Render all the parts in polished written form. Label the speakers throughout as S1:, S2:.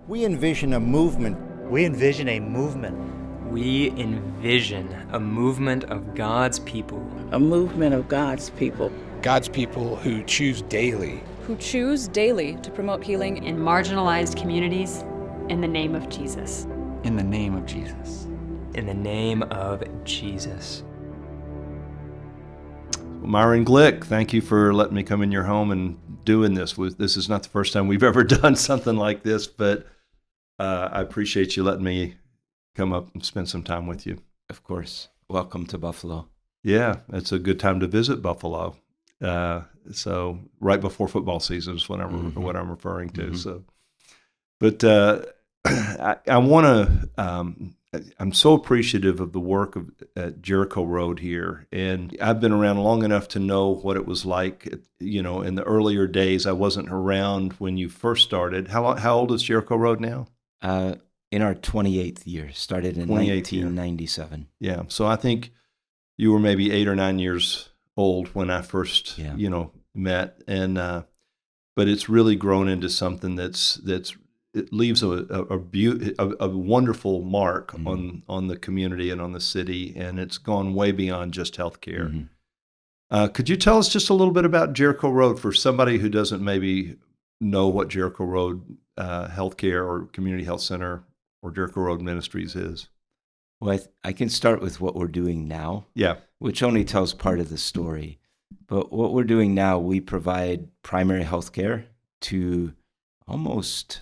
S1: We envision a movement.
S2: We envision a movement.
S3: We envision a movement of God's people.
S4: A movement of God's people.
S5: God's people who choose daily.
S6: Who choose daily to promote healing
S7: in marginalized communities in the name of Jesus.
S8: In the name of Jesus.
S3: In the name of Jesus.
S9: Myron Glick, thank you for letting me come in your home and doing this. This is not the first time we've ever done something like this, but I appreciate you letting me come up and spend some time with you.
S8: Of course. Welcome to Buffalo.
S9: Yeah, it's a good time to visit Buffalo. So right before football season is what I'm referring to. Mm-hmm. So, but I want to. I'm so appreciative of the work at Jericho Road here, and I've been around long enough to know what it was like. You know, in the earlier days, I wasn't around when you first started. How old is Jericho Road now?
S8: In our 28th year, started in 1997.
S9: Yeah, so I think you were maybe 8 or 9 years old when I first, met, and but it's really grown into something that's it leaves a wonderful mark mm-hmm. on the community and on the city, and it's gone way beyond just healthcare. Mm-hmm. Could you tell us just a little bit about Jericho Road for somebody who doesn't maybe know what Jericho Road Healthcare or Community Health Center or Jericho Road Ministries is?
S8: Well, I can start with what we're doing now, which only tells part of the story. But what we're doing now, we provide primary health care to almost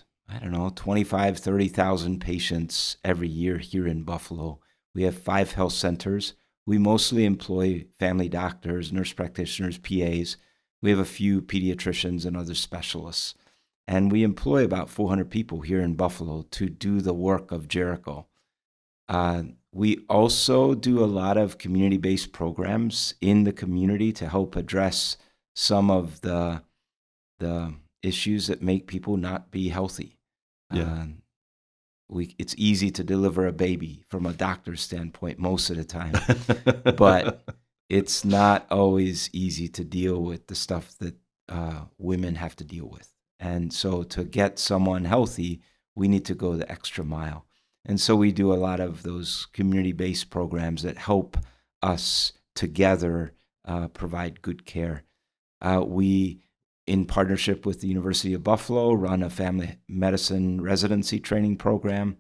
S8: 25,000, 30,000 patients every year here in Buffalo. We have 5 health centers. We mostly employ family doctors, nurse practitioners, PAs. We have a few pediatricians and other specialists. And we employ about 400 people here in Buffalo to do the work of Jericho. We also do a lot of community-based programs in the community to help address some of the issues that make people not be healthy.
S9: Yeah.
S8: It's easy to deliver a baby from a doctor's standpoint most of the time, but it's not always easy to deal with the stuff that women have to deal with. And so to get someone healthy, we need to go the extra mile. And so we do a lot of those community-based programs that help us together provide good care. We, in partnership with the University of Buffalo, run a family medicine residency training program.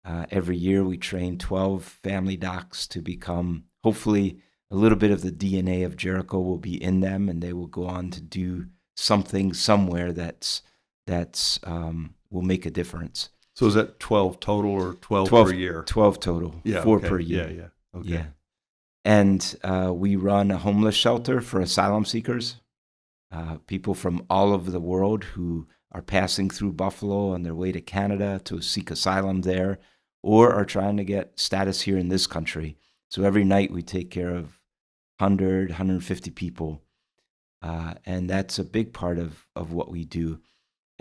S8: Every year we train 12 family docs to become, hopefully, a little bit of the DNA of Jericho will be in them, and they will go on to do something somewhere that's will make a difference.
S9: So is that 12 total or 12 per year?
S8: 12 total, 4 per year.
S9: Yeah. Okay.
S8: Yeah. And we run a homeless shelter for asylum seekers, people from all over the world who are passing through Buffalo on their way to Canada to seek asylum there, or are trying to get status here in this country. So every night we take care of 100, 150 people. And that's a big part of what we do.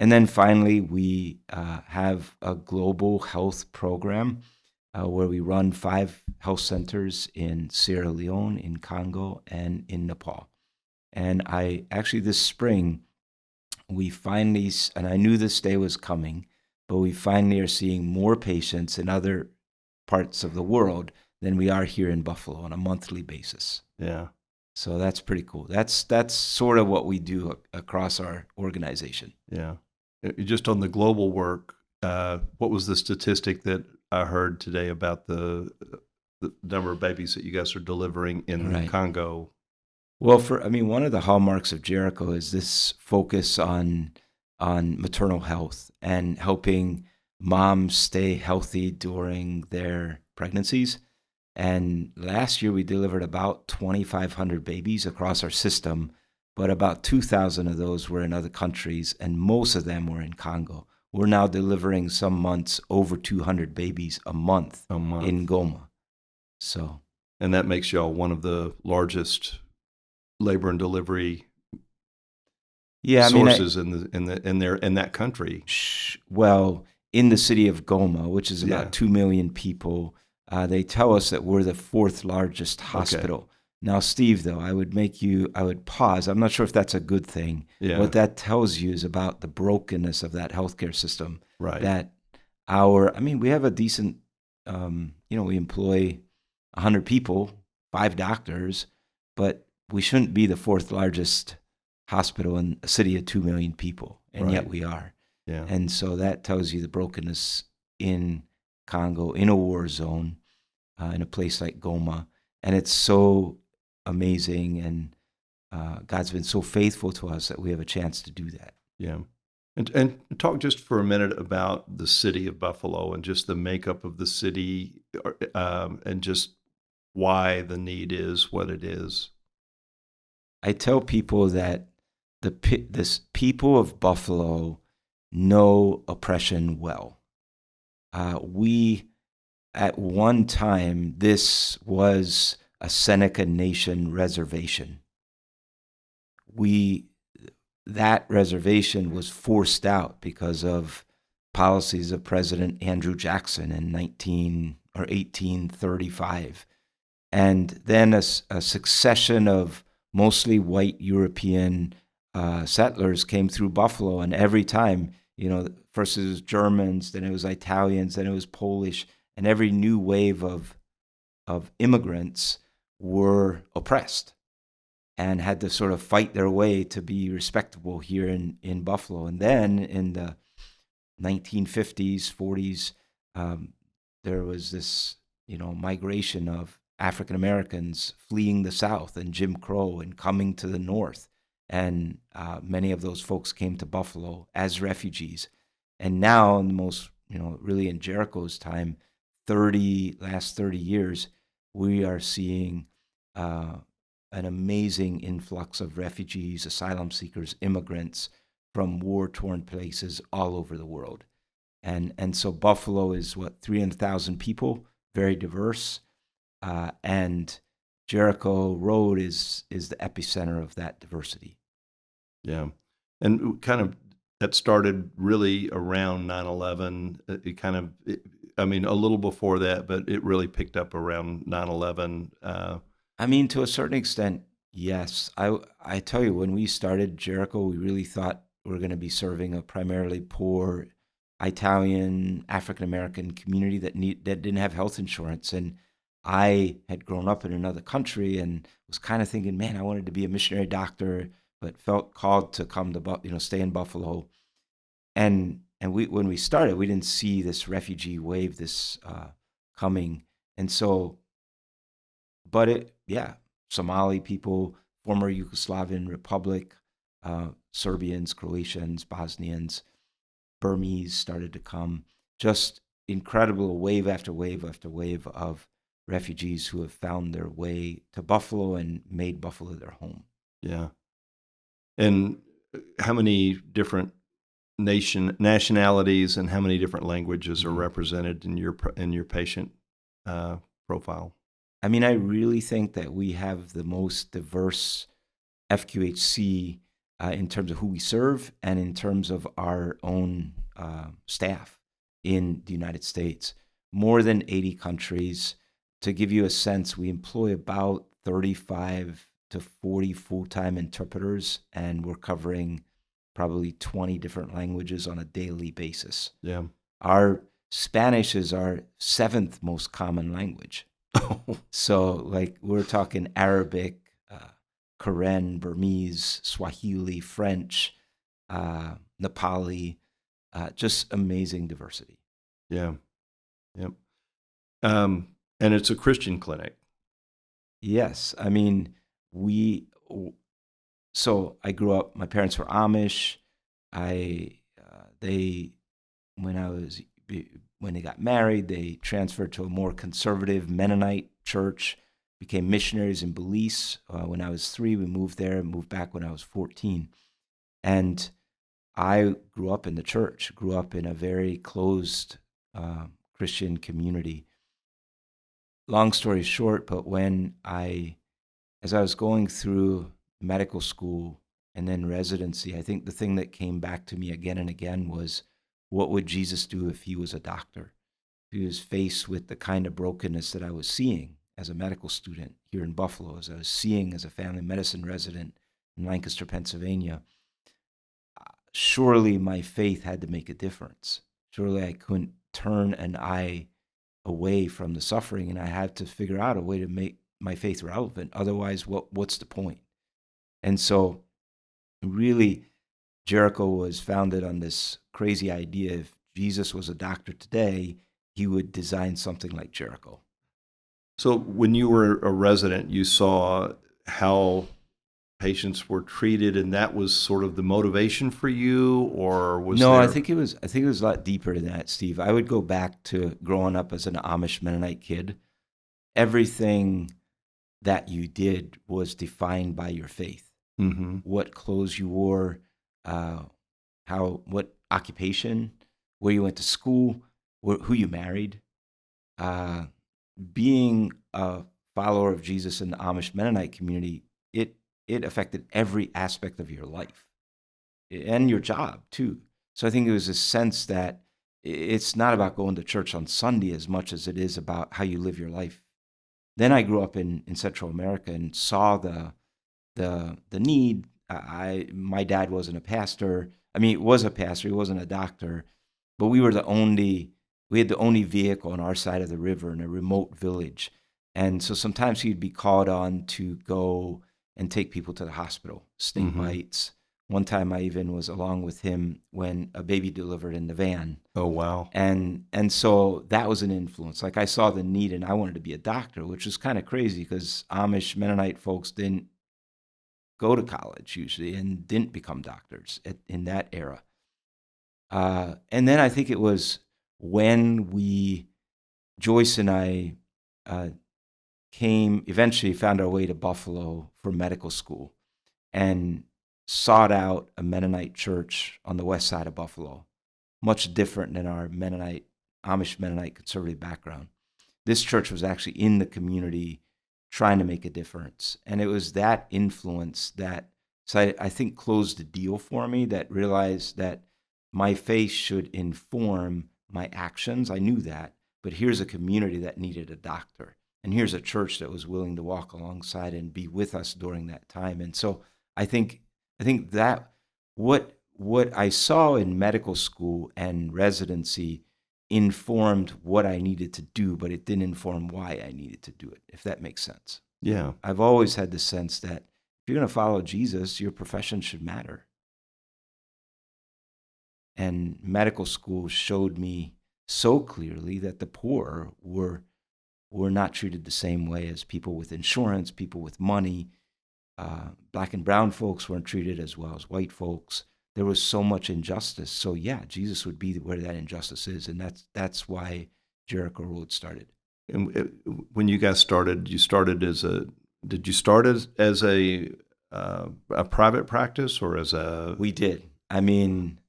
S8: And then finally, we have a global health program where we run 5 health centers in Sierra Leone, in Congo, and in Nepal. And this spring, we finally, and I knew this day was coming, but we finally are seeing more patients in other parts of the world than we are here in Buffalo on a monthly basis.
S9: Yeah.
S8: So that's pretty cool. That's sort of what we do across our organization.
S9: Yeah. Just on the global work, what was the statistic that I heard today about the number of babies that you guys are delivering in Congo?
S8: Well, one of the hallmarks of Jericho is this focus on maternal health and helping moms stay healthy during their pregnancies. And last year we delivered about 2,500 babies across our system, but about 2,000 of those were in other countries, and most of them were in Congo. We're now delivering some months over 200 babies a month in Goma. So,
S9: and that makes y'all one of the largest labor and delivery sources in that country.
S8: Well, in the city of Goma, which is about 2 million people, they tell us that we're the 4th largest hospital. Okay. Now, Steve, though, I would pause. I'm not sure if that's a good thing.
S9: Yeah.
S8: What that tells you is about the brokenness of that healthcare system.
S9: Right.
S8: That we have a decent, we employ 100 people, 5 doctors, but we shouldn't be the 4th largest hospital in a city of 2 million people, and yet we are.
S9: Yeah.
S8: And so that tells you the brokenness in Congo, in a war zone, in a place like Goma. And it's so amazing, and God's been so faithful to us that we have a chance to do that.
S9: Yeah. And talk just for a minute about the city of Buffalo and just the makeup of the city, and just why the need is what it is.
S8: I tell people that the people of Buffalo know oppression well. We, at one time, this was a Seneca Nation reservation. That reservation was forced out because of policies of President Andrew Jackson in 1835. And then a succession of mostly white European settlers came through Buffalo, and every time, first it was Germans, then it was Italians, then it was Polish, and every new wave of immigrants were oppressed and had to sort of fight their way to be respectable here in Buffalo. And then in the 1950s, 40s, there was this, migration of African Americans fleeing the South and Jim Crow and coming to the North. And many of those folks came to Buffalo as refugees. And now, in the most, really in Jericho's time, last 30 years, we are seeing an amazing influx of refugees, asylum seekers, immigrants from war-torn places all over the world. And so Buffalo is 300,000 people, very diverse, and Jericho Road is the epicenter of that diversity.
S9: Yeah, and that started really around 9/11. A little before that, but it really picked up around 9/11.
S8: To a certain extent, yes. I tell you, when we started Jericho, we really thought we were going to be serving a primarily poor Italian, African-American community that didn't have health insurance. And I had grown up in another country and was kind of thinking, man, I wanted to be a missionary doctor, but felt called to come to, stay in Buffalo. And when we started, we didn't see this refugee wave, coming. And so, Somali people, former Yugoslavian Republic, Serbians, Croatians, Bosnians, Burmese started to come. Just incredible wave after wave after wave of refugees who have found their way to Buffalo and made Buffalo their home.
S9: Yeah. And how many different nationalities and how many different languages are represented in your patient profile?
S8: I really think that we have the most diverse FQHC in terms of who we serve and in terms of our own staff in the United States. More than 80 countries. To give you a sense, we employ about 35 to 40 full-time interpreters, and we're covering probably 20 different languages on a daily basis.
S9: Yeah.
S8: Our Spanish is our 7th most common language. So, we're talking Arabic, Karen, Burmese, Swahili, French, Nepali, just amazing diversity.
S9: Yeah. Yep. And it's a Christian clinic.
S8: Yes. So I grew up, my parents were Amish. When they got married, they transferred to a more conservative Mennonite church, became missionaries in Belize. When I was 3, we moved there, moved back when I was 14. And I grew up in the church, grew up in a very closed Christian community. Long story short, but as I was going through medical school and then residency, I think the thing that came back to me again and again was, what would Jesus do if he was a doctor? If he was faced with the kind of brokenness that I was seeing as a medical student here in Buffalo, as I was seeing as a family medicine resident in Lancaster, Pennsylvania. Surely my faith had to make a difference. Surely I couldn't turn an eye away from the suffering, and I had to figure out a way to make my faith relevant. Otherwise, what's the point? And so really, Jericho was founded on this crazy idea: if Jesus was a doctor today, he would design something like Jericho.
S9: So when you were a resident, you saw how patients were treated, and that was sort of the motivation for you, or was
S8: no?
S9: there...
S8: I think it was a lot deeper than that, Steve. I would go back to growing up as an Amish Mennonite kid. Everything that you did was defined by your faith.
S9: Mm-hmm.
S8: What clothes you wore, what occupation, where you went to school, who you married. Being a follower of Jesus in the Amish Mennonite community, it affected every aspect of your life and your job too. So I think it was a sense that it's not about going to church on Sunday as much as it is about how you live your life. Then I grew up in Central America and saw the need. My dad wasn't a pastor. I mean, he was a pastor. He wasn't a doctor, but we had the only vehicle on our side of the river in a remote village. And so sometimes he'd be called on to go and take people to the hospital, snake bites. One time I even was along with him when a baby delivered in the van.
S9: Oh, wow.
S8: And so that was an influence. Like, I saw the need and I wanted to be a doctor, which was kind of crazy because Amish Mennonite folks didn't go to college usually and didn't become doctors in that era. And then I think it was when Joyce and I eventually found our way to Buffalo for medical school and sought out a Mennonite church on the west side of Buffalo, much different than our Amish Mennonite conservative background. This church was actually in the community trying to make a difference. And it was that influence that, so I think, closed the deal for me, that realized that my faith should inform my actions. I knew that, but here's a community that needed a doctor. And here's a church that was willing to walk alongside and be with us during that time. And so I think that what I saw in medical school and residency informed what I needed to do, but it didn't inform why I needed to do it, if that makes sense.
S9: Yeah.
S8: I've always had the sense that if you're going to follow Jesus, your profession should matter. And medical school showed me so clearly that the poor were not treated the same way as people with insurance, people with money. Black and brown folks weren't treated as well as white folks. There was so much injustice. So yeah, Jesus would be where that injustice is, and that's why Jericho Road started.
S9: And when you guys started, did you start as a private practice or as a...
S8: We did. I mean,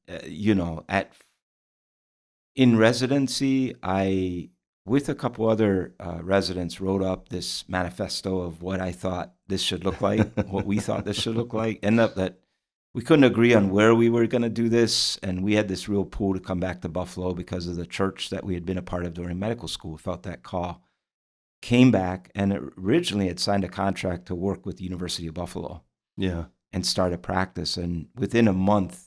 S8: in residency, I, with a couple other residents, wrote up this manifesto of what I thought this should look like, what we thought this should look like. Ended up that we couldn't agree on where we were going to do this, and we had this real pull to come back to Buffalo because of the church that we had been a part of during medical school. Felt that call. Came back, and originally had signed a contract to work with the University of Buffalo.
S9: Yeah.
S8: And start a practice. And within a month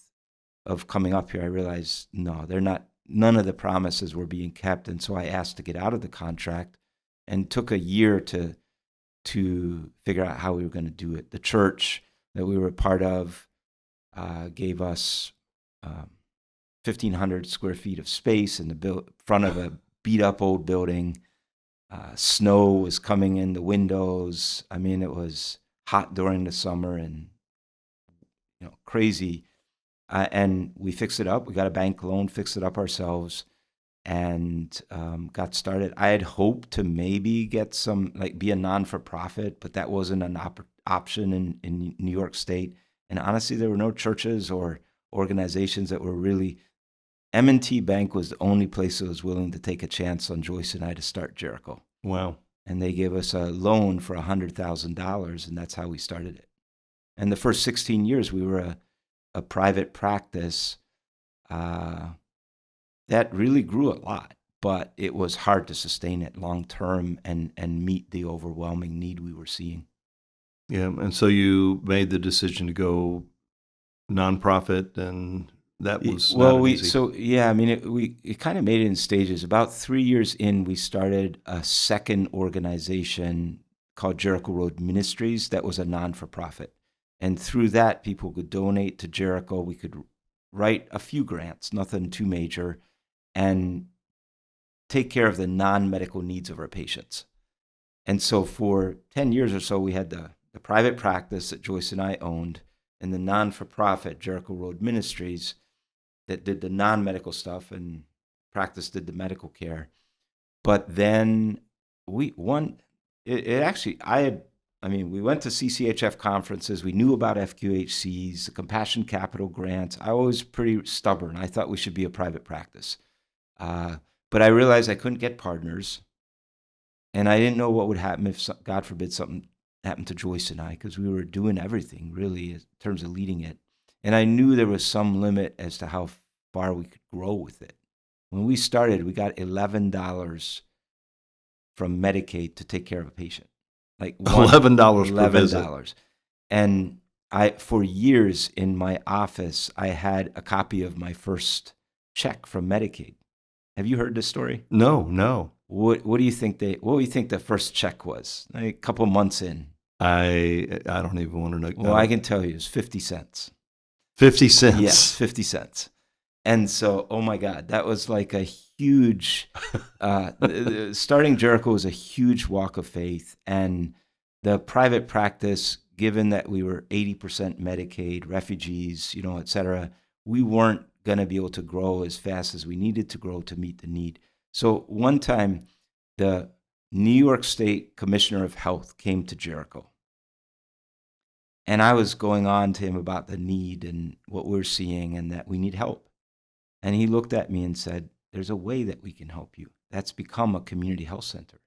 S8: of coming up here, I realized, no, none of the promises were being kept. And so I asked to get out of the contract and took a year to figure out how we were going to do it. The church that we were a part of gave us 1,500 square feet of space in the front of a beat-up old building. Snow was coming in the windows. I mean, it was hot during the summer and crazy. And we fixed it up. We got a bank loan, fixed it up ourselves, and got started. I had hoped to maybe get be a non-for-profit, but that wasn't an option in New York State. And honestly, there were no churches or organizations that were really... M&T Bank was the only place that was willing to take a chance on Joyce and I to start Jericho.
S9: Wow.
S8: And they gave us a loan for $100,000, and that's how we started it. And the first 16 years, we were a private practice that really grew a lot, but it was hard to sustain it long term and meet the overwhelming need we were seeing.
S9: Yeah, and so you made the decision to go nonprofit and that was
S8: well,
S9: not an easy.
S8: I mean, it kind of made it in stages. About 3 years in, we started a second organization called Jericho Road Ministries that was a non-for-profit. And through that, people could donate to Jericho. We could write a few grants, nothing too major, and take care of the non-medical needs of our patients. And so for 10 years or so, we had the private practice that Joyce and I owned, and the non-for-profit Jericho Road Ministries that did the non-medical stuff, and practice did the medical care. But then we went to CCHF conferences. We knew about FQHCs, the Compassion Capital grants. I was pretty stubborn. I thought we should be a private practice. But I realized I couldn't get partners. And I didn't know what would happen if, God forbid, something happened to Joyce and I, because we were doing everything, really, in terms of leading it. And I knew there was some limit as to how far we could grow with it. When we started, we got $11 from Medicaid to take care of a patient. Like
S9: $11 per visit.
S8: And for years in my office, I had a copy of my first check from Medicaid. Have you heard this story?
S9: No.
S8: What do you think the first check was? Like a couple months in.
S9: I don't even want to know.
S8: Well, I can tell you, it was 50 cents.
S9: 50 cents.
S8: Yes, 50 cents. And so, oh my God, that was like a huge, starting Jericho was a huge walk of faith. And the private practice, given that we were 80% Medicaid, refugees, et cetera, we weren't going to be able to grow as fast as we needed to grow to meet the need. So one time, the New York State Commissioner of Health came to Jericho. And I was going on to him about the need and what we're seeing and that we need help. And he looked at me and said, there's a way that we can help you. That's become a community health center.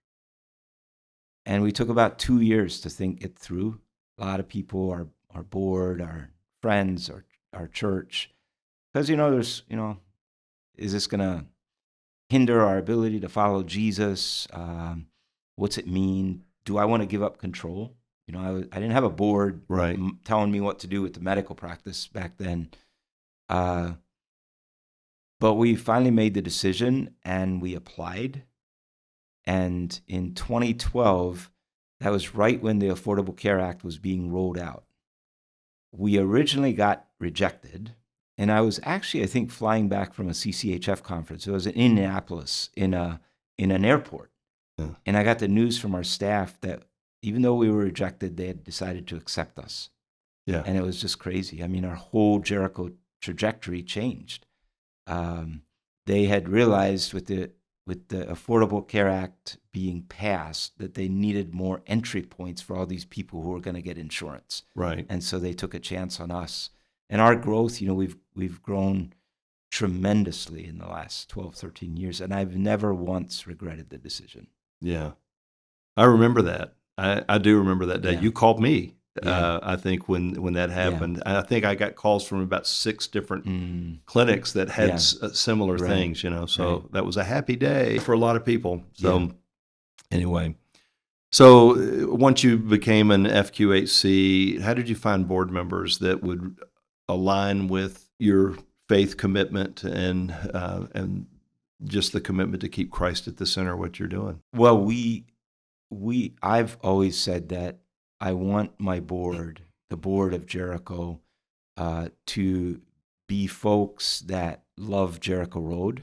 S8: And we took about 2 years to think it through. A lot of people, our board, our friends, our church, because, there's, is this going to hinder our ability to follow Jesus? What's it mean? Do I want to give up control? I didn't have a board telling me what to do with the medical practice back then. But we finally made the decision and we applied. And in 2012, that was right when the Affordable Care Act was being rolled out. We originally got rejected. And I was actually, I think, flying back from a CCHF conference. It was in Indianapolis in an airport. Yeah. And I got the news from our staff that even though we were rejected, they had decided to accept us. Yeah. And it was just crazy. I mean, our whole Jericho trajectory changed. They had realized with the Affordable Care Act being passed that they needed more entry points for all these people who were going to get insurance. Right. And so they took a chance on us. And our growth, we've grown tremendously in the last 12, 13 years, and I've never once regretted the decision.
S9: Yeah. I remember that. I do remember that day. Yeah. You called me, I think, when that happened. Yeah. I think I got calls from about 6 different clinics that had similar things, so that was a happy day for a lot of people. So anyway. So once you became an FQHC, how did you find board members that would align with your faith commitment and just the commitment to keep Christ at the center of what you're doing?
S8: Well, I've always said that I want my board, the board of Jericho, to be folks that love Jericho Road,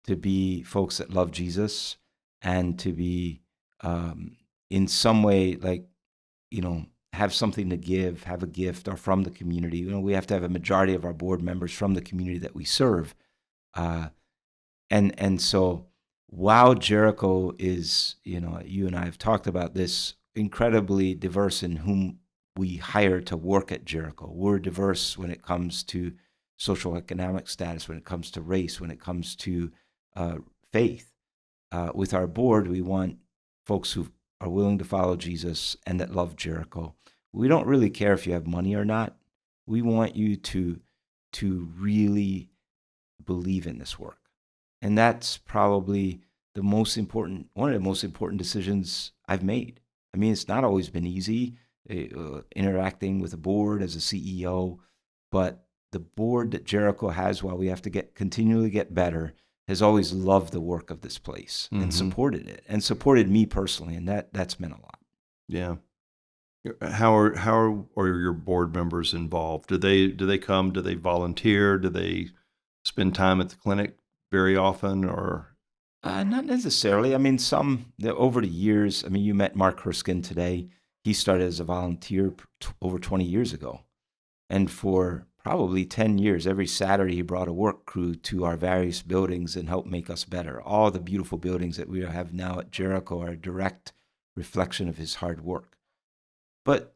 S8: to be folks that love Jesus, and to be in some way have something to give, have a gift, or from the community. We have to have a majority of our board members from the community that we serve. And so while Jericho is, you and I have talked about this, incredibly diverse in whom we hire to work at Jericho. We're diverse when it comes to social economic status, when it comes to race, when it comes to faith. With our board, we want folks who are willing to follow Jesus and that love Jericho. We don't really care if you have money or not. We want you to really believe in this work. And that's probably one of the most important decisions I've made. I mean, it's not always been easy interacting with a board as a CEO, but the board that Jericho has, while we have to continually get better, has always loved the work of this place and supported it, and supported me personally, and that's meant a lot.
S9: Yeah. How are your board members involved? Do they come? Do they volunteer? Do they spend time at the clinic very often, or?
S8: Not necessarily. I mean, over the years. I mean, you met Mark Herskin today. He started as a volunteer over 20 years ago, and for probably 10 years, every Saturday he brought a work crew to our various buildings and helped make us better. All the beautiful buildings that we have now at Jericho are a direct reflection of his hard work. But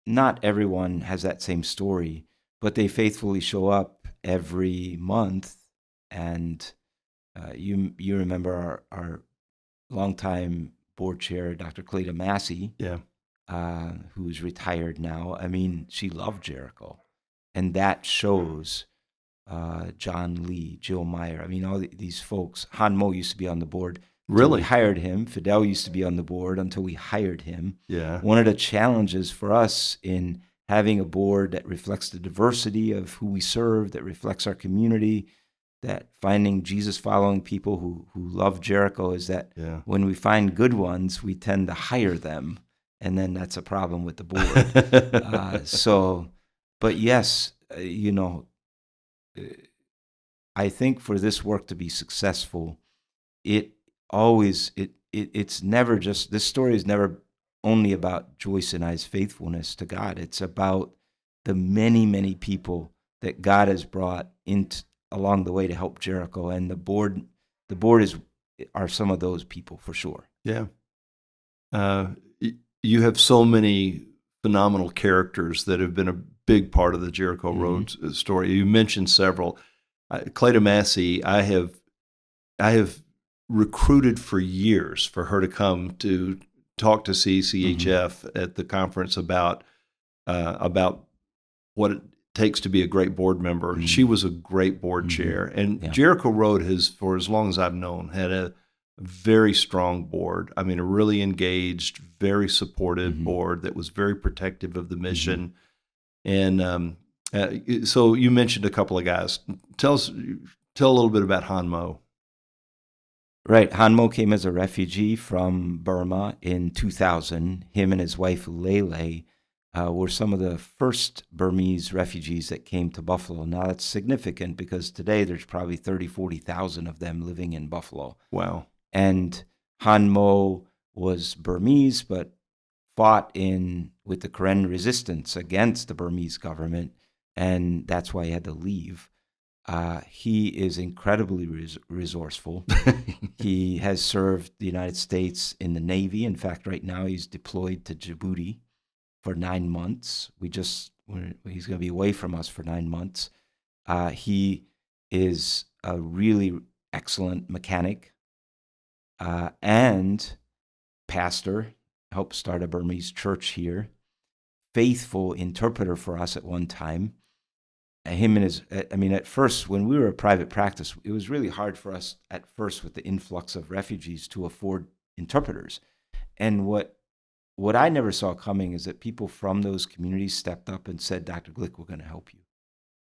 S8: not everyone has that same story, but they faithfully show up every month. And you remember our longtime board chair, Dr. Cleta Massey,
S9: yeah,
S8: who's retired now. I mean, she loved Jericho. And that shows John Lee, Jill Meyer. I mean, all these folks. Han Mo used to be on the board.
S9: Really?
S8: We hired him. Fidel used to be on the board until we hired him.
S9: Yeah.
S8: One of the challenges for us in having a board that reflects the diversity of who we serve, that reflects our community, that finding Jesus-following people who love Jericho, is that when we find good ones, we tend to hire them, and then that's a problem with the board. But yes, I think for this work to be successful, it's never just, this story is never only about Joyce and I's faithfulness to God. It's about the many, many people that God has brought along the way to help Jericho, and the board are some of those people for sure.
S9: Yeah. You have so many phenomenal characters that have been a big part of the Jericho Road story. You mentioned several. Cleta Massey, I have recruited for years for her to come to talk to CCHF at the conference about what it takes to be a great board member. She was a great board chair, and Jericho Road has, for as long as I've known, had a very strong board. I mean, a really engaged, very supportive board that was very protective of the mission. And so you mentioned a couple of guys. Tell a little bit about Han Mo.
S8: Right. Han Mo came as a refugee from Burma in 2000. Him and his wife, Lele, were some of the first Burmese refugees that came to Buffalo. Now, that's significant because today there's probably 30,000, 40,000 of them living in Buffalo.
S9: Wow.
S8: And Han Mo was Burmese, but fought with the Karen resistance against the Burmese government, and that's why he had to leave. He is incredibly resourceful. He has served the United States in the Navy. In fact, right now he's deployed to Djibouti for 9 months. He's going to be away from us for 9 months. He is a really excellent mechanic and pastor, helped start a Burmese church here, faithful interpreter for us at one time. At first, when we were a private practice, it was really hard for us at first with the influx of refugees to afford interpreters. And what I never saw coming is that people from those communities stepped up and said, Dr. Glick, we're going to help you.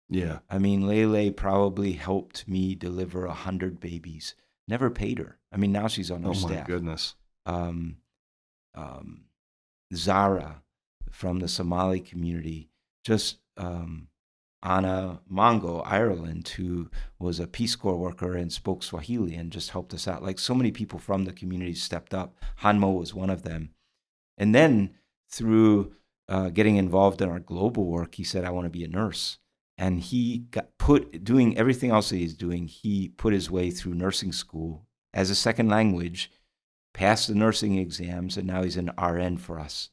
S9: Yeah.
S8: I mean, Lele probably helped me deliver 100 babies. Never paid her. I mean, now she's on our staff.
S9: Oh, my goodness.
S8: Zara from the Somali community, just Anna Mongo, Ireland, who was a Peace Corps worker and spoke Swahili and just helped us out. Like, so many people from the community stepped up. Han Mo was one of them. And then through getting involved in our global work, he said, I want to be a nurse. And he doing everything else that he's doing, he put his way through nursing school as a second language, passed the nursing exams, and now he's an RN for us.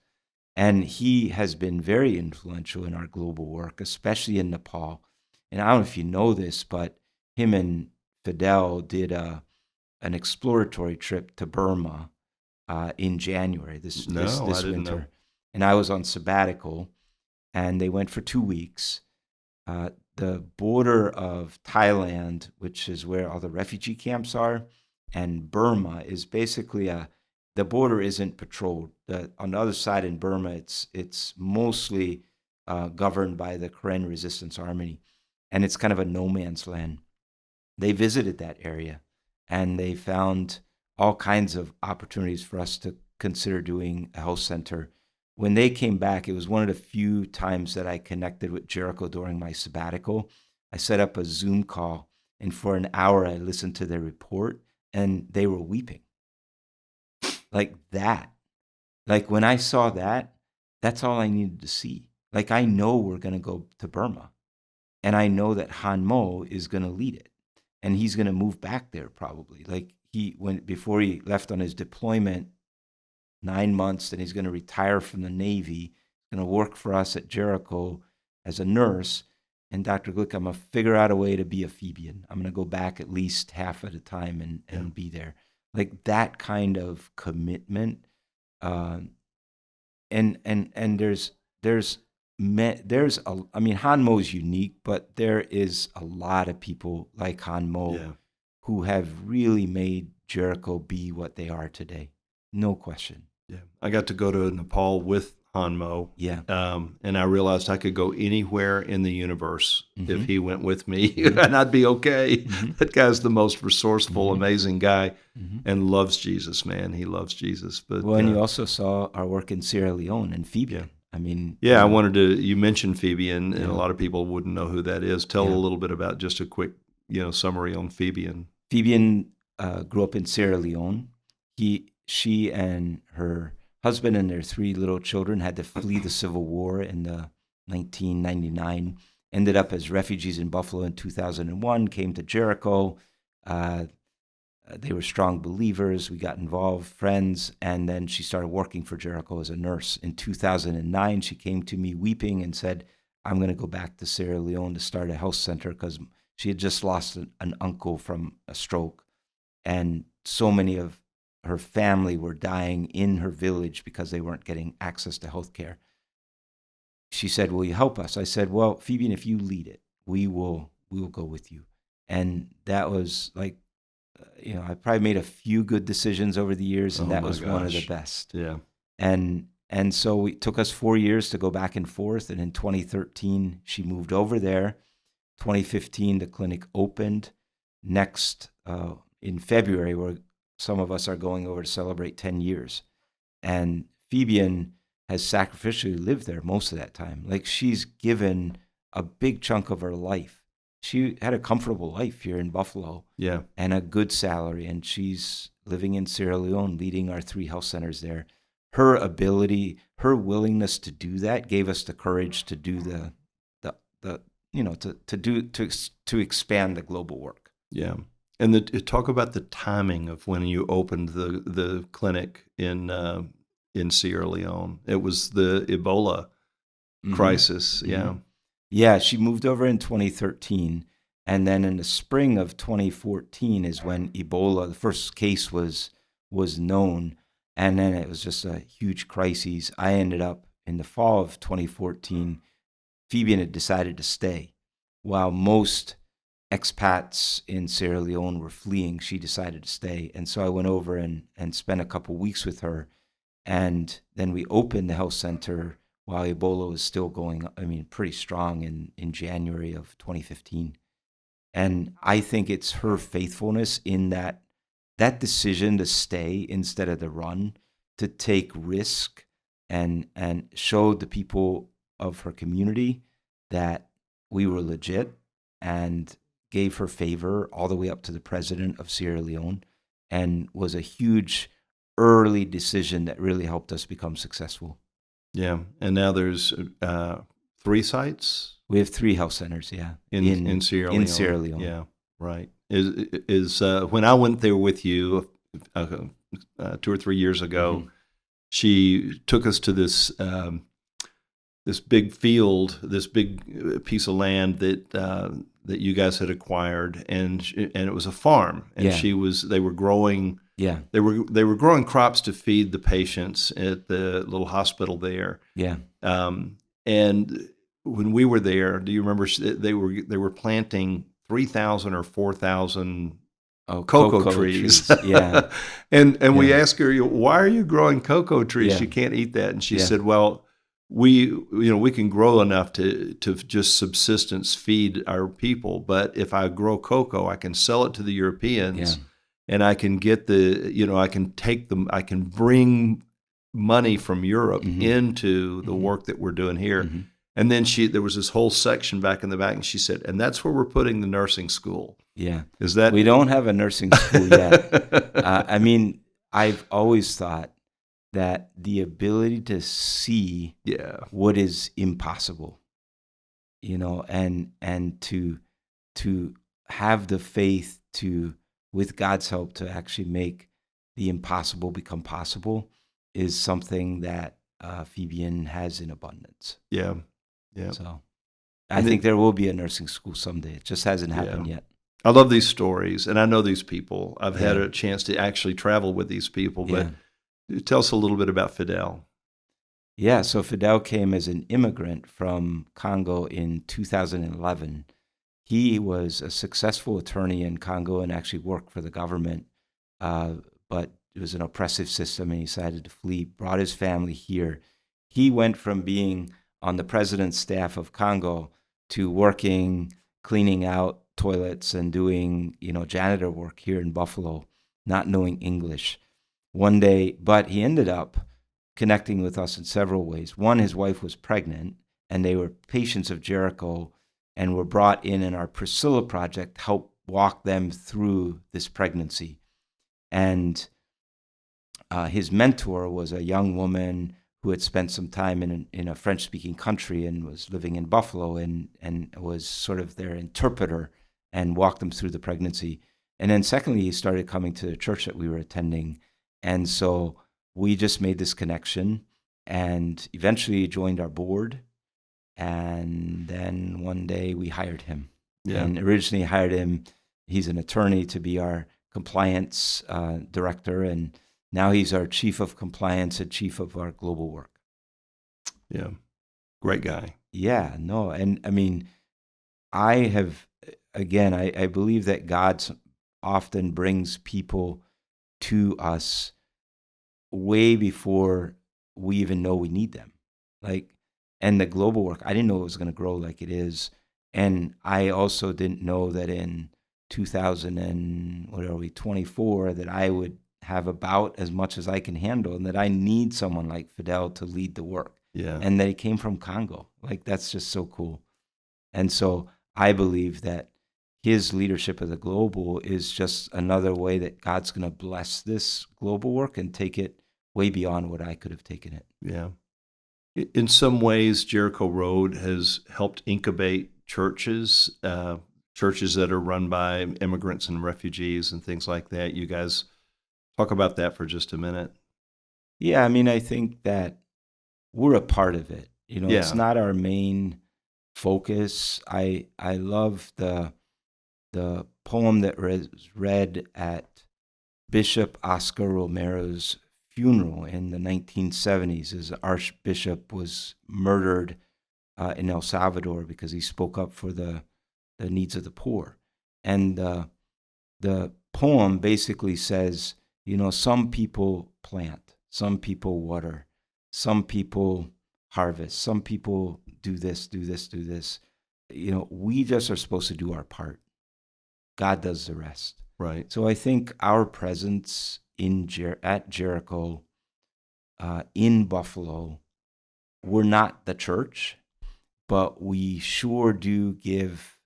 S8: And he has been very influential in our global work, especially in Nepal. And I don't know if you know this, but him and Fidel did an exploratory trip to Burma in January, this winter. Know. And I was on sabbatical, and they went for 2 weeks. The border of Thailand, which is where all the refugee camps are, and Burma is basically the border isn't patrolled. On the other side in Burma, it's mostly governed by the Karen Resistance Army. and it's kind of a no man's land. They visited that area, and they found all kinds of opportunities for us to consider doing a health center. When they came back, it was one of the few times that I connected with Jericho during my sabbatical. I set up a Zoom call, and for an hour I listened to their report, and they were weeping. Like that. Like when I saw that, that's all I needed to see. Like I know we're going to go to Burma, and I know that Han Mo is going to lead it, and he's going to move back there probably. Like before he left on his deployment, 9 months, then he's going to retire from the Navy, going to work for us at Jericho as a nurse. And Dr. Glick, I'm going to figure out a way to be a Phoebean. I'm going to go back at least half at a time and be there. Like that kind of commitment. And there's Han Mo is unique, but there is a lot of people like Han Mo who have really made Jericho be what they are today. No question.
S9: Yeah, I got to go to Nepal with Han Mo.
S8: Yeah.
S9: And I realized I could go anywhere in the universe if he went with me, and I'd be okay. That guy's the most resourceful, amazing guy, and loves Jesus, man. He loves Jesus. But
S8: and you also saw our work in Sierra Leone and Phoebean. I mean,
S9: I wanted to. You mentioned Phoebean, and a lot of people wouldn't know who that is. Tell a little bit about just a quick, summary on Phoebean.
S8: Phoebean grew up in Sierra Leone. She and her husband and their 3 little children had to flee the Civil War in 1999, ended up as refugees in Buffalo in 2001, came to Jericho. They were strong believers. We got involved, friends, and then she started working for Jericho as a nurse. In 2009, she came to me weeping and said, I'm going to go back to Sierra Leone to start a health center because she had just lost an uncle from a stroke. And so many of her family were dying in her village because they weren't getting access to health care. She said, will you help us? I said, well, Phoebean, if you lead it, we will go with you. And that was like, I probably made a few good decisions over the years, and that was one of the best.
S9: Yeah.
S8: And so it took us 4 years to go back and forth. And in 2013, she moved over there. 2015, the clinic opened. Next, in February, some of us are going over to celebrate 10 years. And Phoebean has sacrificially lived there most of that time. Like she's given a big chunk of her life. She had a comfortable life here in Buffalo.
S9: Yeah. And
S8: a good salary. And she's living in Sierra Leone, leading our 3 health centers there. Her ability, her willingness to do that gave us the courage to do to expand the global work.
S9: Yeah. And talk about the timing of when you opened the clinic in Sierra Leone. It was the Ebola crisis. Yeah.
S8: Yeah, she moved over in 2013, and then in the spring of 2014 is when Ebola, the first case was known, and then it was just a huge crisis. I ended up in the fall of 2014. Phoebean had decided to stay, while most expats in Sierra Leone were fleeing. She decided to stay. And so I went over and spent a couple weeks with her. And then we opened the health center while Ebola was still going, pretty strong in January of 2015. And I think it's her faithfulness in that decision to stay instead of to run, to take risk and show the people of her community that we were legit, and gave her favor all the way up to the president of Sierra Leone, and was a huge early decision that really helped us become successful.
S9: Yeah, and now there's 3 sites?
S8: We have 3 health centers, yeah.
S9: In Sierra Leone?
S8: In Sierra Leone.
S9: Yeah, right. Is when I went there with you 2 or 3 years ago, she took us to this big field, this big piece of land that you guys had acquired, and it was a farm, and they were growing. Yeah, they were growing crops to feed the patients at the little hospital there.
S8: Yeah,
S9: and when we were there, do you remember they were planting 3,000 or 4,000 cocoa trees?
S8: Yeah,
S9: and we asked her, why are you growing cocoa trees?
S8: Yeah.
S9: You can't eat that, and she said, well, we can grow enough to just subsistence feed our people. But if I grow cocoa, I can sell it to the Europeans, and I can get I can bring money from Europe into the work that we're doing here. And then there was this whole section back in the back, and she said, and that's where we're putting the nursing school.
S8: Yeah.
S9: Is that?
S8: We don't have a nursing school yet. I mean, I've always thought that the ability to see what is impossible, and to have the faith to, with God's help, to actually make the impossible become possible is something that Phoebian has in abundance.
S9: Yeah.
S8: So I think there will be a nursing school someday. It just hasn't happened yet.
S9: I love these stories, and I know these people. I've had a chance to actually travel with these people, but tell us a little bit about Fidel.
S8: Yeah, so Fidel came as an immigrant from Congo in 2011. He was a successful attorney in Congo and actually worked for the government, but it was an oppressive system, and he decided to flee, brought his family here. He went from being on the president's staff of Congo to working, cleaning out toilets and doing, janitor work here in Buffalo, not knowing English. One day, but he ended up connecting with us in several ways. One, his wife was pregnant, and they were patients of Jericho and were brought in our Priscilla project to help walk them through this pregnancy. And his mentor was a young woman who had spent some time in a French-speaking country and was living in Buffalo and was sort of their interpreter and walked them through the pregnancy. And then secondly, he started coming to the church that we were attending. And so we just made this connection and eventually joined our board. And then one day we hired him. Yeah. And originally hired him, he's an attorney, to be our compliance director. And now he's our chief of compliance and chief of our global work.
S9: Yeah. Great guy.
S8: Yeah, no. And I mean, I believe that God often brings people to us way before we even know we need them. And the global work, I didn't know it was going to grow like it is. And I also didn't know that in 2024 that I would have about as much as I can handle, and that I need someone like Fidel to lead the work.
S9: Yeah.
S8: And that he came from Congo. That's just so cool. And so I believe that his leadership of the global is just another way that God's going to bless this global work and take it way beyond what I could have taken it.
S9: Yeah. In some ways, Jericho Road has helped incubate churches, churches that are run by immigrants and refugees and things like that. You guys talk about that for just a minute.
S8: Yeah, I mean, I think that we're a part of it. It's not our main focus. I love the poem that was read at Bishop Oscar Romero's funeral in the 1970s. His archbishop was murdered in El Salvador because he spoke up for the needs of the poor. And the poem basically says, some people plant, some people water, some people harvest, some people do this. We just are supposed to do our part. God does the rest.
S9: Right.
S8: So I think our presence at Jericho, in Buffalo, we're not the church, but we sure do give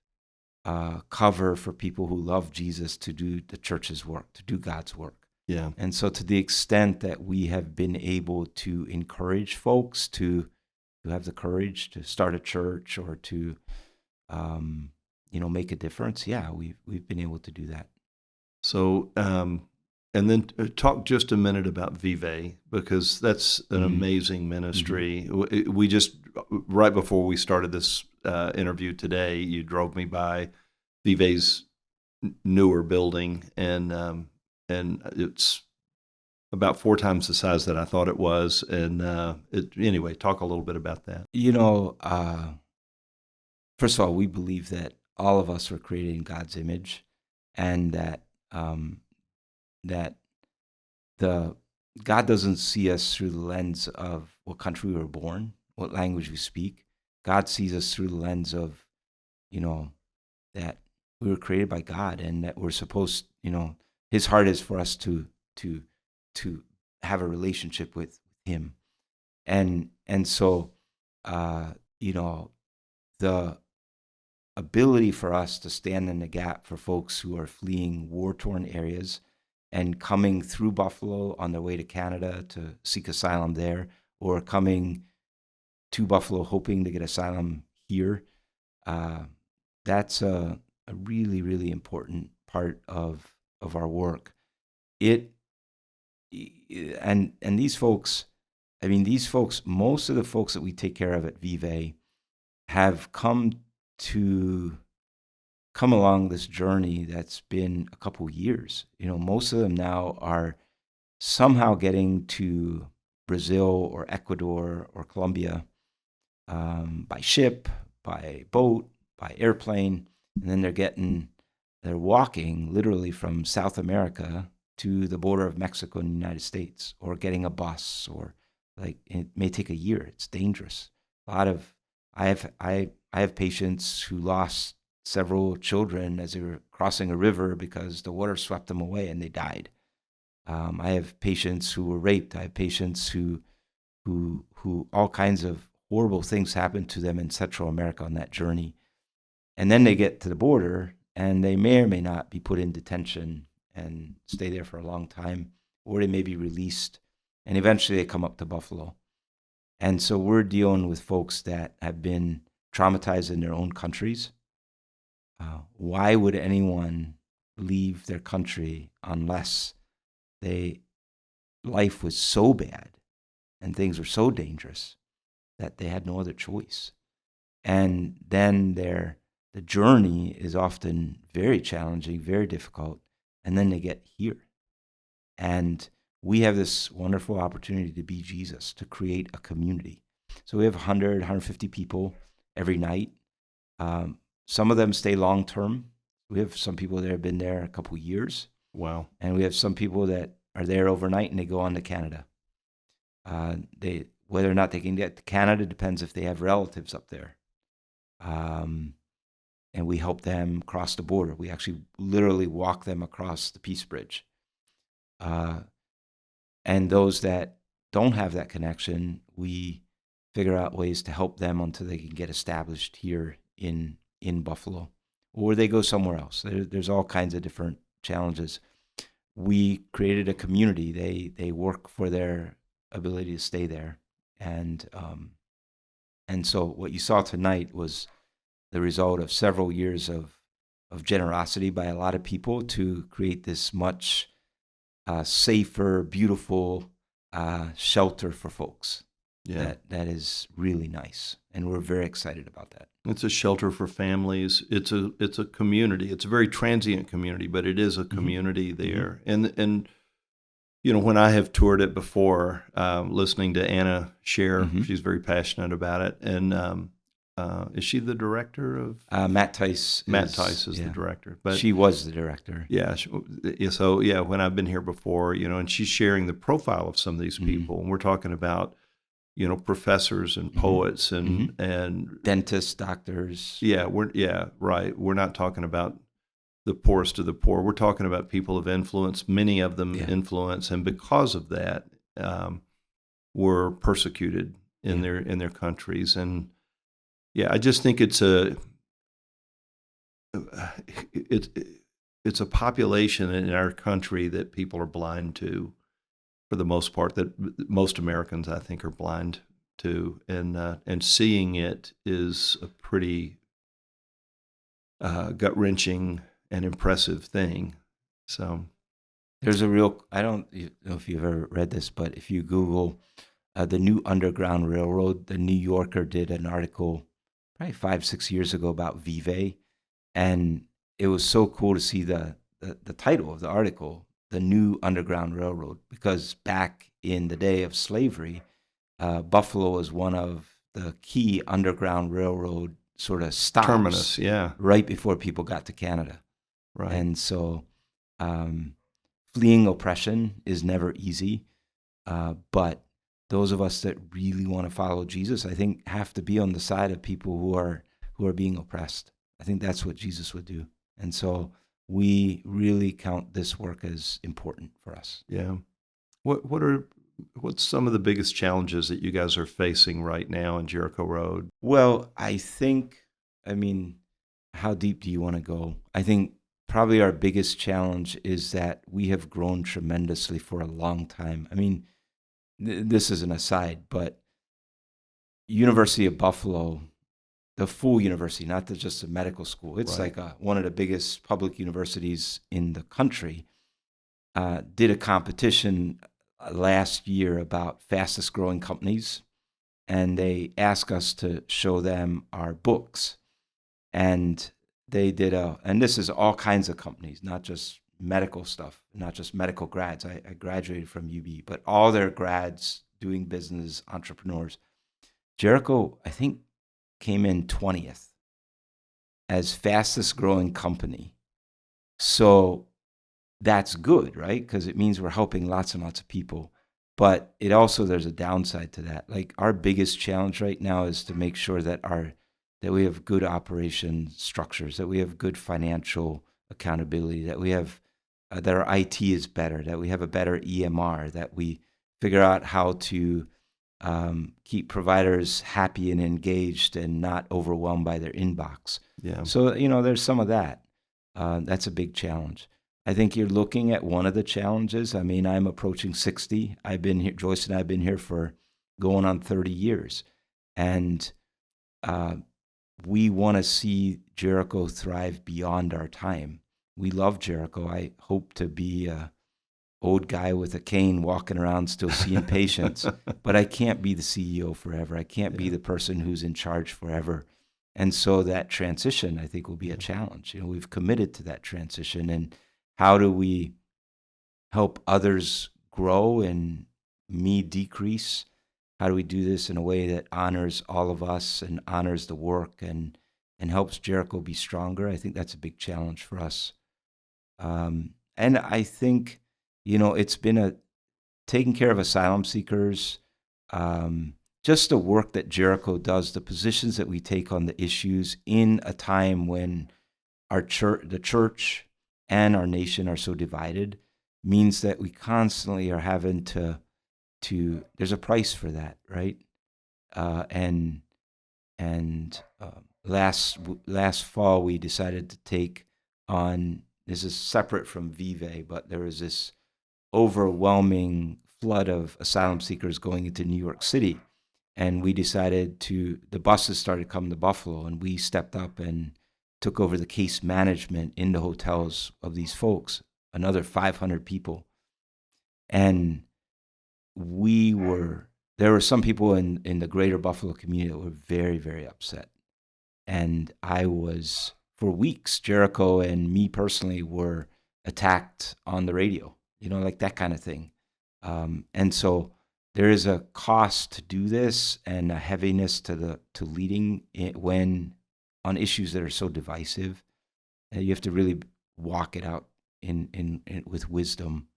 S8: cover for people who love Jesus to do the church's work, to do God's work.
S9: Yeah.
S8: And so to the extent that we have been able to encourage folks to have the courage to start a church or to make a difference, we've been able to do that.
S9: So and then talk just a minute about Vive, because that's an amazing ministry. We just, right before we started this interview today, you drove me by Vive's newer building, and it's about 4 times the size that I thought it was. And anyway, talk a little bit about that.
S8: First of all, we believe that all of us were created in God's image, and that God doesn't see us through the lens of what country we were born what language we speak. God sees us through the lens of, that we were created by God and that we're supposed, his heart is for us to have a relationship with him. And so, the ability for us to stand in the gap for folks who are fleeing war-torn areas and coming through Buffalo on their way to Canada to seek asylum there, or coming to Buffalo hoping to get asylum here, that's a really, really important part of our work. And these folks, most of the folks that we take care of at Vive have come along this journey that's been a couple years. Most of them now are somehow getting to Brazil or Ecuador or Colombia by ship, by boat, by airplane, and then they're walking literally from South America to the border of Mexico and the United States, or getting a bus, or it may take a year. It's dangerous. I have patients who lost several children as they were crossing a river because the water swept them away and they died. I have patients who were raped. I have patients who all kinds of horrible things happened to them in Central America on that journey. And then they get to the border and they may or may not be put in detention and stay there for a long time, or they may be released and eventually they come up to Buffalo. And so we're dealing with folks that have been traumatized in their own countries. Why would anyone leave their country unless life was so bad and things were so dangerous that they had no other choice? And then the journey is often very challenging, very difficult, and then they get here. And we have this wonderful opportunity to be Jesus, to create a community. So we have 100, 150 people every night. Some of them stay long-term. We have some people that have been there a couple years.
S9: Wow. And
S8: we have some people that are there overnight and they go on to Canada. Whether or not they can get to Canada depends if they have relatives up there. And we help them cross the border. We actually literally walk them across the Peace Bridge. And those that don't have that connection, we figure out ways to help them until they can get established here in Buffalo, or they go somewhere else. There's all kinds of different challenges. We created a community. They work for their ability to stay there. And so what you saw tonight was the result of several years of generosity by a lot of people to create this much safer, beautiful shelter for folks. Yeah, that is really nice, and we're very excited about that.
S9: It's a shelter for families. It's a community. It's a very transient community, but it is a community there. And when I have toured it before, listening to Anna share, she's very passionate about it. And is she the director of?
S8: Matt Tice.
S9: Matt Tice is the director, but
S8: she was the director.
S9: Yeah. So when I've been here before, and she's sharing the profile of some of these people, and we're talking about, professors and poets and
S8: dentists, doctors.
S9: Right. We're not talking about the poorest of the poor. We're talking about people of influence, many of them influence, and because of that, were persecuted in their countries. And I just think it's a population in our country that people are blind to, for the most part, that most Americans, I think, are blind to, and seeing it is a pretty gut-wrenching and impressive thing. So
S8: there's I don't know if you've ever read this, but if you Google the new Underground Railroad, the New Yorker did an article probably 5-6 years ago about Vive, and it was so cool to see the title of the article, The New Underground Railroad, because back in the day of slavery, Buffalo was one of the key Underground Railroad sort of stops.
S9: Terminus,
S8: right before people got to Canada.
S9: Right.
S8: And so fleeing oppression is never easy, but those of us that really want to follow Jesus, I think, have to be on the side of people who are being oppressed. I think that's what Jesus would do. And so we really count this work as important for us.
S9: Yeah. What's some of the biggest challenges that you guys are facing right now in Jericho Road?
S8: Well, how deep do you want to go? I think probably our biggest challenge is that we have grown tremendously for a long time. This is an aside, but University of Buffalo, the full university, not just a medical school, it's
S9: Right.
S8: like one of the biggest public universities in the country, did a competition last year about fastest growing companies, and they asked us to show them our books. And they did and this is all kinds of companies, not just medical stuff, not just medical grads. I graduated from UB, but all their grads doing business, entrepreneurs. Jericho, I think, came in 20th as fastest growing company. So that's good, right? Because it means we're helping lots and lots of people. But it also, there's a downside to that. Like, our biggest challenge right now is to make sure that we have good operation structures, that we have good financial accountability, that we have that our IT is better, that we have a better EMR, that we figure out how to keep providers happy and engaged and not overwhelmed by their inbox.
S9: Yeah.
S8: So, there's some of that. That's a big challenge. I think you're looking at one of the challenges. I'm approaching 60. I've been here, Joyce and I have been here for going on 30 years. And we want to see Jericho thrive beyond our time. We love Jericho. I hope to be a old guy with a cane walking around still seeing patients, but I can't be the CEO forever. I can't be the person who's in charge forever. And so that transition, I think, will be a challenge. We've committed to that transition. And how do we help others grow and me decrease? How do we do this in a way that honors all of us and honors the work and helps Jericho be stronger? I think that's a big challenge for us. And I think, it's been taking care of asylum seekers, just the work that Jericho does, the positions that we take on the issues in a time when the church and our nation are so divided, means that we constantly are having to there's a price for that, right? Last fall we decided to take on, this is separate from Vive, but there was this overwhelming flood of asylum seekers going into New York City. And we decided the buses started coming to Buffalo, and we stepped up and took over the case management in the hotels of these folks, another 500 people. And there were some people in the greater Buffalo community that were very, very upset. And for weeks, Jericho and me personally were attacked on the radio, like that kind of thing. And so there is a cost to do this and a heaviness to leading it when on issues that are so divisive. You have to really walk it out in with wisdom.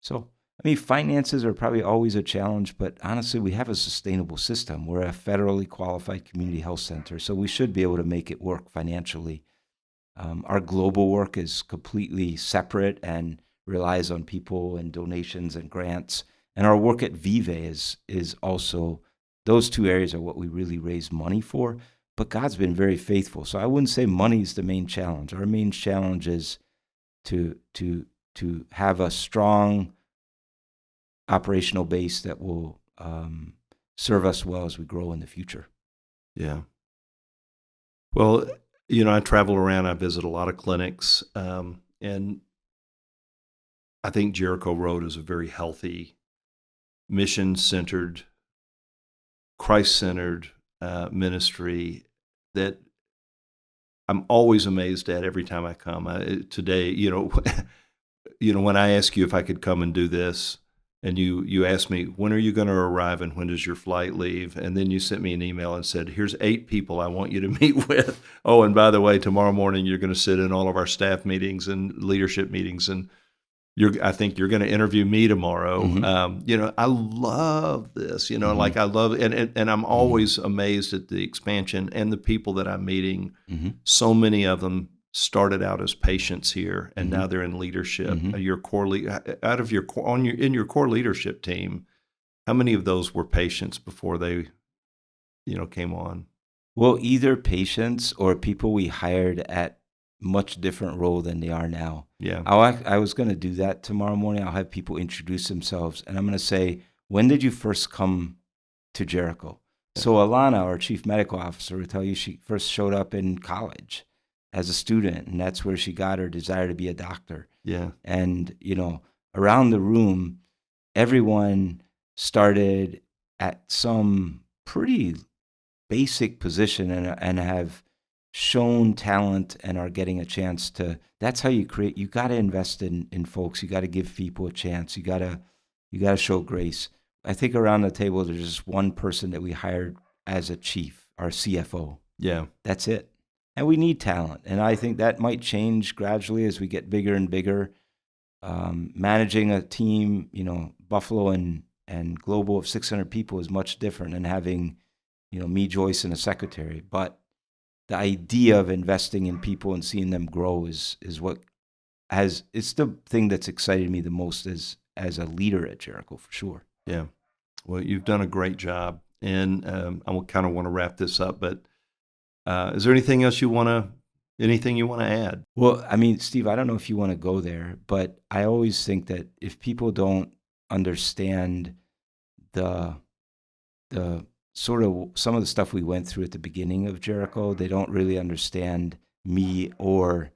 S8: So, finances are probably always a challenge, but honestly, we have a sustainable system. We're a federally qualified community health center, so we should be able to make it work financially. Our global work is completely separate and relies on people and donations and grants. And our work at Vive is also, those two areas are what we really raise money for. But God's been very faithful. So I wouldn't say money is the main challenge. Our main challenge is to have a strong operational base that will serve us well as we grow in the future.
S9: Yeah. Well, I travel around, I visit a lot of clinics, and I think Jericho Road is a very healthy, mission-centered, Christ-centered ministry that I'm always amazed at every time I come. Today, when I ask you if I could come and do this, and you asked me, when are you going to arrive and when does your flight leave? And then you sent me an email and said, here's 8 people I want you to meet with. Oh, and by the way, tomorrow morning you're going to sit in all of our staff meetings and leadership meetings. And I think you're going to interview me tomorrow.
S8: Mm-hmm.
S9: I love this,
S8: Mm-hmm.
S9: like I love, and I'm always amazed at the expansion and the people that I'm meeting.
S8: Mm-hmm.
S9: So many of them started out as patients here, and
S8: Mm-hmm.
S9: now they're in leadership.
S8: Mm-hmm.
S9: Your core out of your in your core leadership team, how many of those were patients before they, came on?
S8: Well, either patients or people we hired at much different role than they are now.
S9: Yeah.
S8: I was going to do that tomorrow morning. I'll have people introduce themselves, and I'm going to say, when did you first come to Jericho? So Alana, our chief medical officer, will tell you she first showed up in college as a student, and that's where she got her desire to be a doctor.
S9: Yeah.
S8: And, around the room, everyone started at some pretty basic position and have shown talent and are getting a chance to. That's how you create. You got to invest in folks. You got to give people a chance. You got to show grace. I think around the table there's just one person that we hired as a chief, our CFO.
S9: Yeah.
S8: That's it. And we need talent, and I think that might change gradually as we get bigger and bigger. Managing a team, Buffalo and global of 600 people is much different than having, me, Joyce, and a secretary. But the idea of investing in people and seeing them grow is what it's the thing that's excited me the most as a leader at Jericho, for sure.
S9: Yeah. Well, you've done a great job, and I kind of want to wrap this up. But is there anything else you want to add?
S8: Well, I mean, Steve, I don't know if you want to go there, but I always think that if people don't understand the sort of some of the stuff we went through at the beginning of Jericho, they don't really understand me or,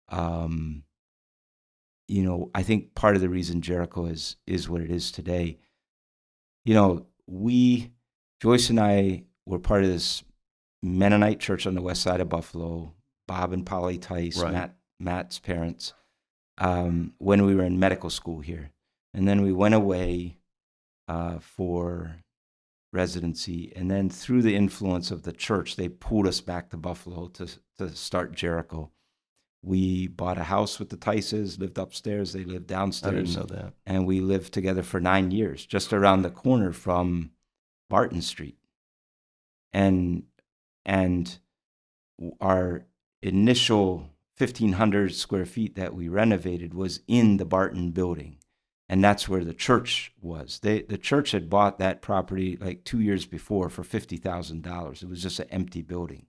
S8: I think part of the reason Jericho is what it is today. Joyce and I were part of this Mennonite church on the west side of Buffalo, Bob and Polly Tice,
S9: Right.
S8: Matt's parents, when we were in medical school here. And then we went away for residency. And then through the influence of the church, they pulled us back to Buffalo to start Jericho. We bought a house with the Tices, lived upstairs. They lived downstairs.
S9: I didn't know that.
S8: And we lived together for 9 years, just around the corner from Barton Street. And our initial 1,500 square feet that we renovated was in the Barton building. And that's where the church was. The church had bought that property like 2 years before for $50,000. It was just an empty building.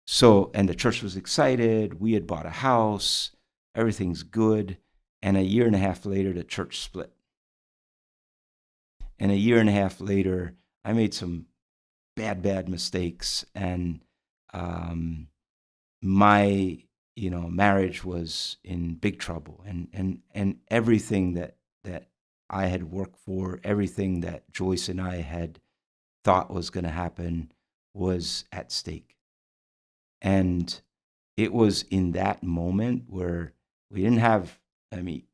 S8: So, and the church was excited. We had bought a house. Everything's good. And a year and a half later, the church split. And a year and a half later, I made some bad mistakes. And my marriage was in big trouble, and everything that I had worked for, everything that Joyce and I had thought was going to happen was at stake. And it was in that moment where we didn't have, it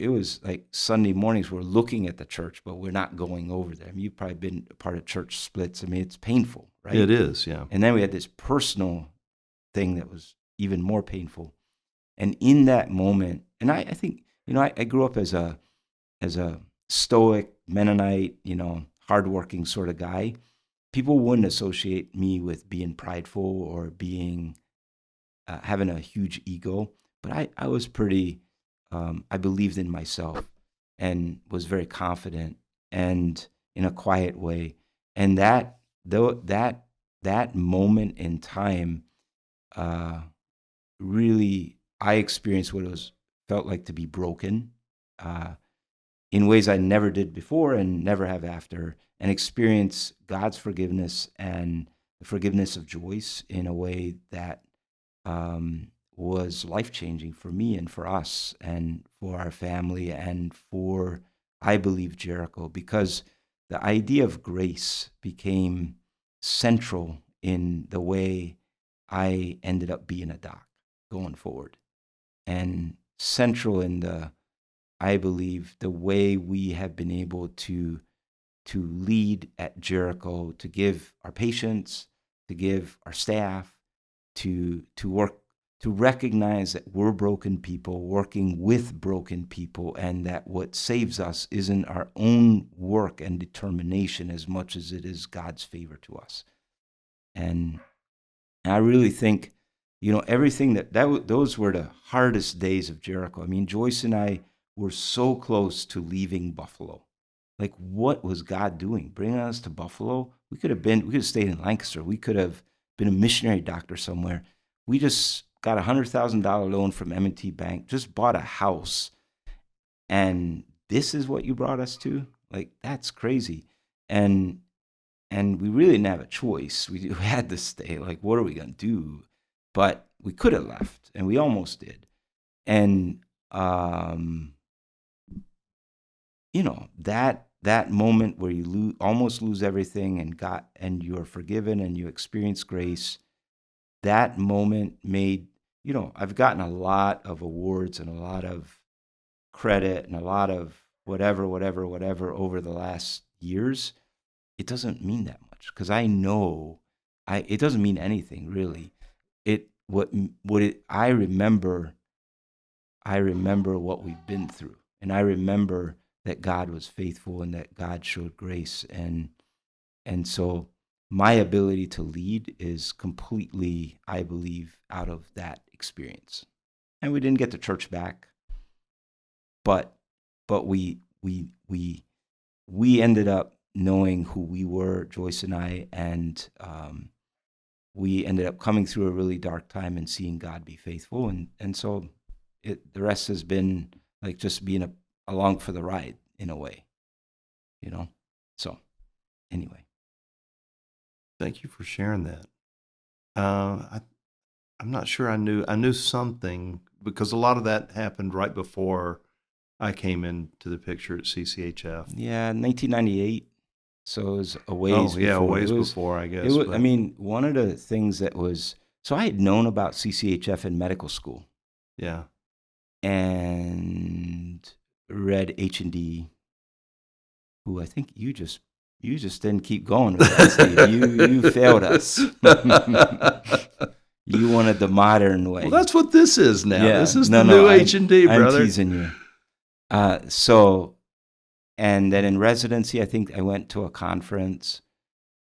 S8: was like Sunday mornings we're looking at the church, but we're not going over there. You've probably been a part of church splits. It's painful, right?
S9: It is, yeah.
S8: And then we had this personal thing that was even more painful. And in that moment, and I think, I grew up as a stoic Mennonite, hardworking sort of guy. People wouldn't associate me with being prideful or being having a huge ego, but I was pretty. I believed in myself and was very confident and in a quiet way. And that moment in time, really, I experienced what it felt like to be broken in ways I never did before and never have after, and experience God's forgiveness and the forgiveness of Joyce in a way that was life-changing for me and for us and for our family and for, I believe, Jericho, because the idea of grace became central in the way I ended up being a doc going forward, and central in I believe, the way we have been able to lead at Jericho, to give our patients, to give our staff, to work to recognize that we're broken people working with broken people, and that what saves us isn't our own work and determination as much as it is God's favor to us. And I really think, everything those were the hardest days of Jericho. I mean, Joyce and I were so close to leaving Buffalo. Like, what was God doing? Bringing us to Buffalo? We could have stayed in Lancaster. We could have been a missionary doctor somewhere. We just got a $100,000 loan from M&T Bank, just bought a house, and this is what you brought us to? Like, that's crazy. And we really didn't have a choice. We had to stay. Like, what are we going to do? But we could have left, and we almost did. And, that moment where you almost lose everything and you're forgiven and you experience grace, that moment made, I've gotten a lot of awards and a lot of credit and a lot of whatever over the last years. It doesn't mean that much, because I know it doesn't mean anything really. I remember what we've been through, and I remember that God was faithful and that God showed grace, and so my ability to lead is completely, I believe, out of that experience. And we didn't get the church back, but we ended up knowing who we were, Joyce and I, and we ended up coming through a really dark time and seeing God be faithful, and so the rest has been like just being along for the ride in a way, So anyway.
S9: Thank you for sharing that. I'm not sure I knew something, because a lot of that happened right before I came into the picture at CCHF.
S8: Yeah, 1998. So it was a ways
S9: before.
S8: A
S9: ways before, I guess.
S8: I mean, one of the things that was, so I had known about CCHF in medical school.
S9: Yeah.
S8: And read H&D, who I think you just didn't keep going with that, Steve. You failed us. You wanted the modern way.
S9: Well, that's what this is now.
S8: Yeah.
S9: This is the new H&D, brother.
S8: I'm teasing you. So, and then in residency, I think I went to a conference.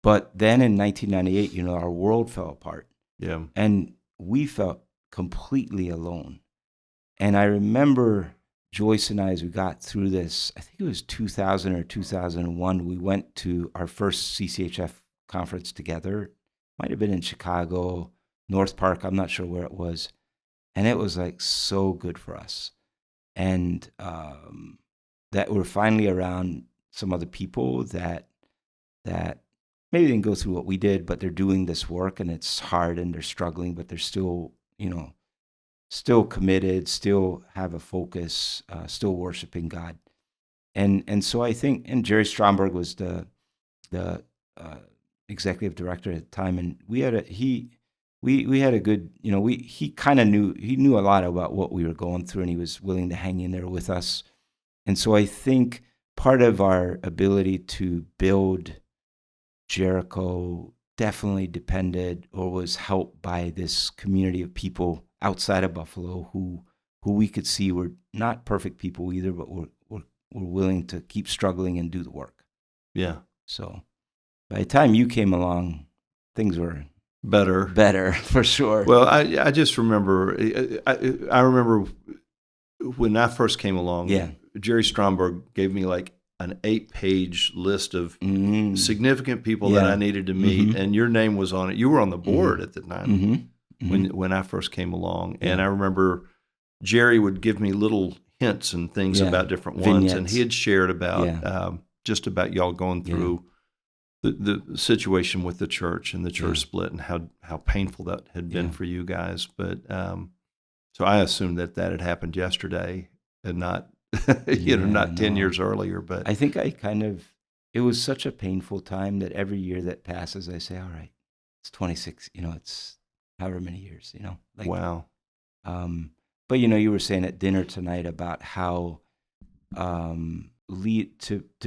S8: But then in 1998, our world fell apart.
S9: Yeah.
S8: And we felt completely alone. And I remember Joyce and I, as we got through this, I think it was 2000 or 2001, we went to our first CCHF conference together. Might have been in Chicago, North Park, I'm not sure where it was. And it was like so good for us. And that we're finally around some other people that maybe didn't go through what we did, but they're doing this work, and it's hard and they're struggling, but they're still, still committed, still have a focus, still worshiping God. And so I think, and Jerry Stromberg was the executive director at the time, and we had a good, he kind of knew a lot about what we were going through, and he was willing to hang in there with us. And so I think part of our ability to build Jericho definitely depended or was helped by this community of people outside of Buffalo who we could see were not perfect people either, but were willing to keep struggling and do the work.
S9: Yeah.
S8: So by the time you came along, things were better for sure.
S9: Well, I just remember, I remember when I first came along,
S8: yeah.
S9: Jerry Stromberg gave me like an 8-page list of significant people that I needed to meet, and your name was on it. You were on the board at the time when I first came along, and I remember Jerry would give me little hints and things about different ones, vignettes. And he had shared about just about y'all going through the situation with the church and the church split, and how painful that had been for you guys. But so I assumed that had happened yesterday and not not 10 years earlier. But
S8: I think it was such a painful time that every year that passes, I say, all right, it's 26, it's however many years, like,
S9: wow.
S8: But you were saying at dinner tonight about how to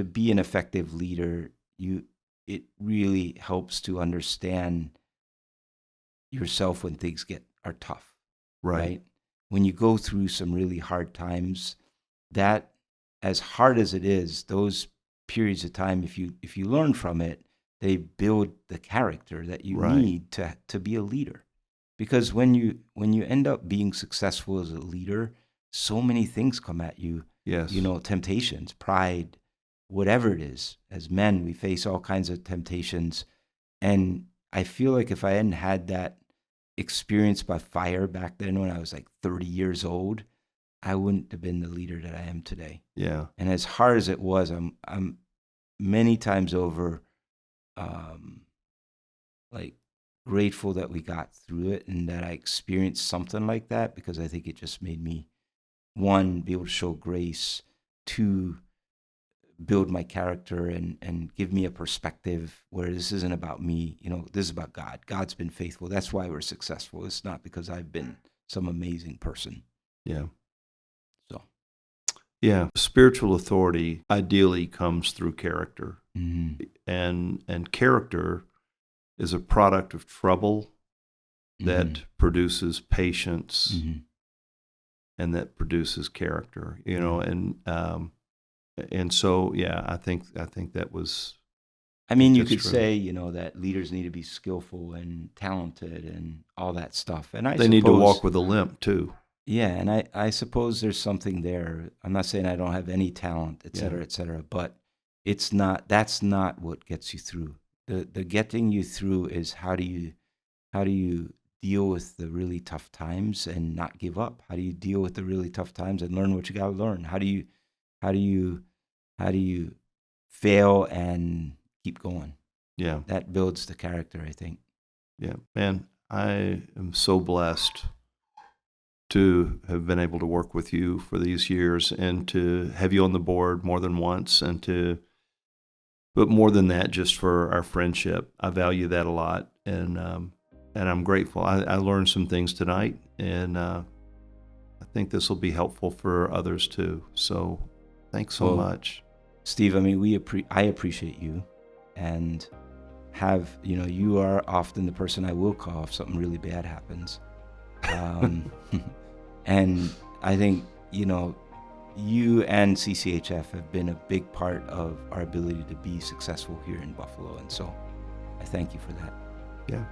S8: be an effective leader, it really helps to understand yourself when things are tough. right? When you go through some really hard times, that, as hard as it is, those periods of time, if you learn from it, they build the character that you need to be a leader. Because when you end up being successful as a leader, so many things come at you.
S9: Yes.
S8: Temptations, pride, whatever it is. As men, we face all kinds of temptations. And I feel like if I hadn't had that experience by fire back then when I was like 30 years old, I wouldn't have been the leader that I am today.
S9: Yeah.
S8: And as hard as it was, I'm many times over like grateful that we got through it and that I experienced something like that, because I think it just made me, one, be able to show grace, two, build my character and give me a perspective where this isn't about me. This is about God. God's been faithful. That's why we're successful. It's not because I've been some amazing person.
S9: Yeah.
S8: So.
S9: Yeah. Spiritual authority ideally comes through character.
S8: Mm-hmm.
S9: And character is a product of trouble that produces patience and that produces character, and so, yeah, I think that was.
S8: I mean, you could say, that leaders need to be skillful and talented and all that stuff. And they
S9: need to walk with a limp too.
S8: Yeah, and I suppose there's something there. I'm not saying I don't have any talent, et cetera, but that's not what gets you through. The getting you through is how do you deal with the really tough times and not give up? How do you deal with the really tough times and learn what you got to learn? How do you fail and keep going?
S9: Yeah.
S8: That builds the character, I think.
S9: Yeah. Man, I am so blessed to have been able to work with you for these years and to have you on the board more than once, but more than that, just for our friendship. I value that a lot, and I'm grateful. I learned some things tonight, and I think this will be helpful for others too. So thanks so much.
S8: Steve, I mean, I appreciate you, and you are often the person I will call if something really bad happens. And I think, you and CCHF have been a big part of our ability to be successful here in Buffalo. And so I thank you for that.
S9: Yeah.